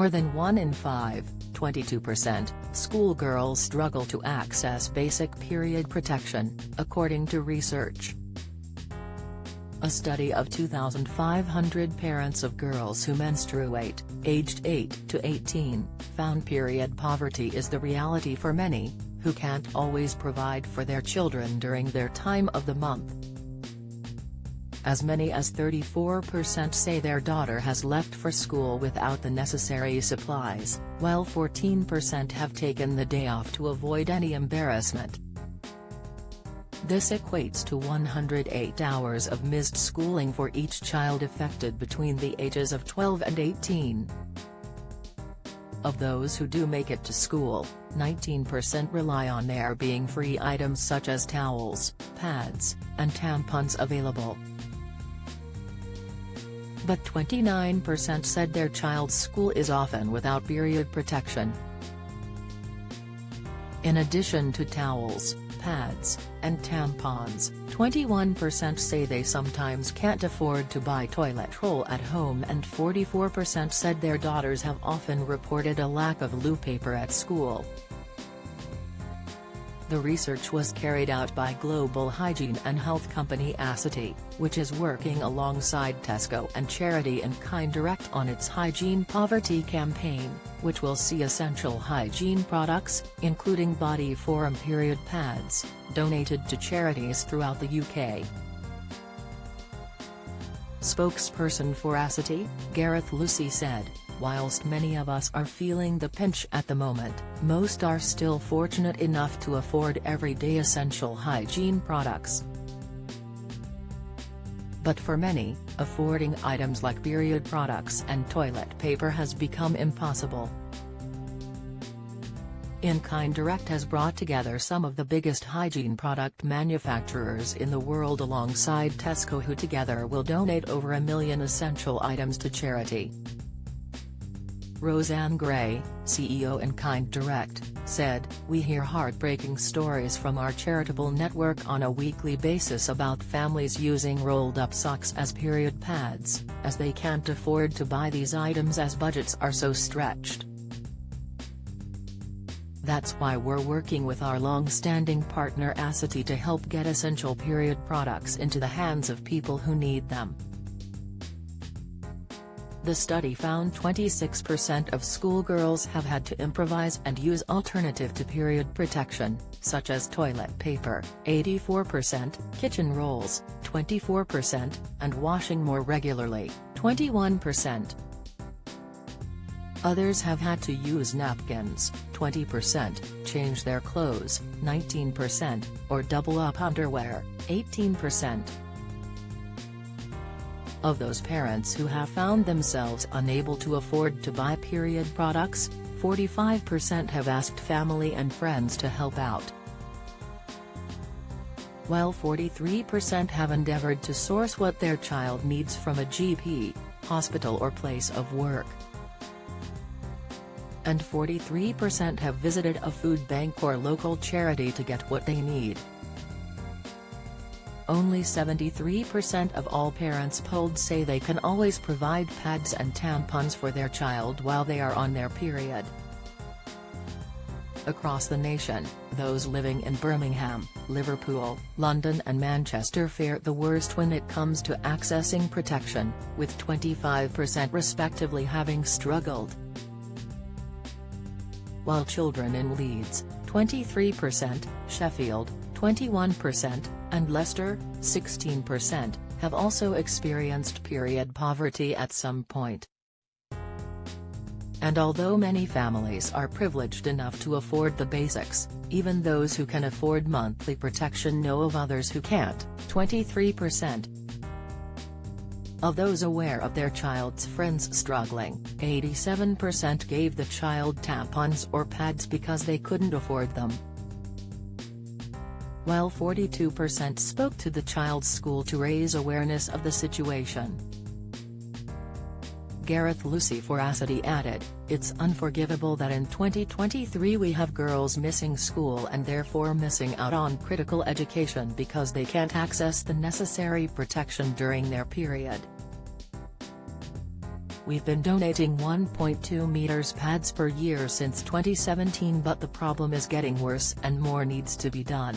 More than 1 in 5, 22%, schoolgirls struggle to access basic period protection, according to research. A study of 2,500 parents of girls who menstruate, aged 8 to 18, found period poverty is the reality for many, who can't always provide for their children during their time of the month. As many as 34% say their daughter has left for school without the necessary supplies, while 14% have taken the day off to avoid any embarrassment. This equates to 108 hours of missed schooling for each child affected between the ages of 12 and 18. Of those who do make it to school, 19% rely on there being free items such as towels, pads, and tampons available. But 29% said their child's school is often without period protection. In addition to towels, pads, and tampons, 21% say they sometimes can't afford to buy toilet roll at home, and 44% said their daughters have often reported a lack of loo paper at school. The research was carried out by global hygiene and health company Essity, which is working alongside Tesco and Charity in Kind Direct on its Hygiene Poverty campaign, which will see essential hygiene products, including body forum period pads, donated to charities throughout the UK. Spokesperson for Essity, Gareth Lucy said, "Whilst many of us are feeling the pinch at the moment, most are still fortunate enough to afford everyday essential hygiene products. But for many, affording items like period products and toilet paper has become impossible." In Kind Direct has brought together some of the biggest hygiene product manufacturers in the world alongside Tesco, who together will donate over 1 million essential items to charity. Roseanne Gray, CEO in Kind Direct, said, "We hear heartbreaking stories from our charitable network on a weekly basis about families using rolled-up socks as period pads, as they can't afford to buy these items as budgets are so stretched. That's why we're working with our long-standing partner Essity to help get essential period products into the hands of people who need them." The study found 26% of schoolgirls have had to improvise and use alternative to period protection, such as toilet paper, 84%, kitchen rolls, 24%, and washing more regularly, 21%. Others have had to use napkins, 20%, change their clothes, 19%, or double up underwear, 18%. Of those parents who have found themselves unable to afford to buy period products, 45% have asked family and friends to help out, while 43% have endeavored to source what their child needs from a GP, hospital or place of work. And 43% have visited a food bank or local charity to get what they need. Only 73% of all parents polled say they can always provide pads and tampons for their child while they are on their period. Across the nation, those living in Birmingham, Liverpool, London and Manchester fare the worst when it comes to accessing protection, with 25% respectively having struggled. While children in Leeds, 23%, Sheffield, 21%, and Leicester, 16%, have also experienced period poverty at some point. And although many families are privileged enough to afford the basics, even those who can afford monthly protection know of others who can't, 23%. Of those aware of their child's friends struggling, 87% gave the child tampons or pads because they couldn't afford them, while 42% spoke to the child's school to raise awareness of the situation. Gareth Lucy for Essity added, "It's unforgivable that in 2023 we have girls missing school and therefore missing out on critical education because they can't access the necessary protection during their period. We've been donating 1.2 meters pads per year since 2017, but the problem is getting worse and more needs to be done.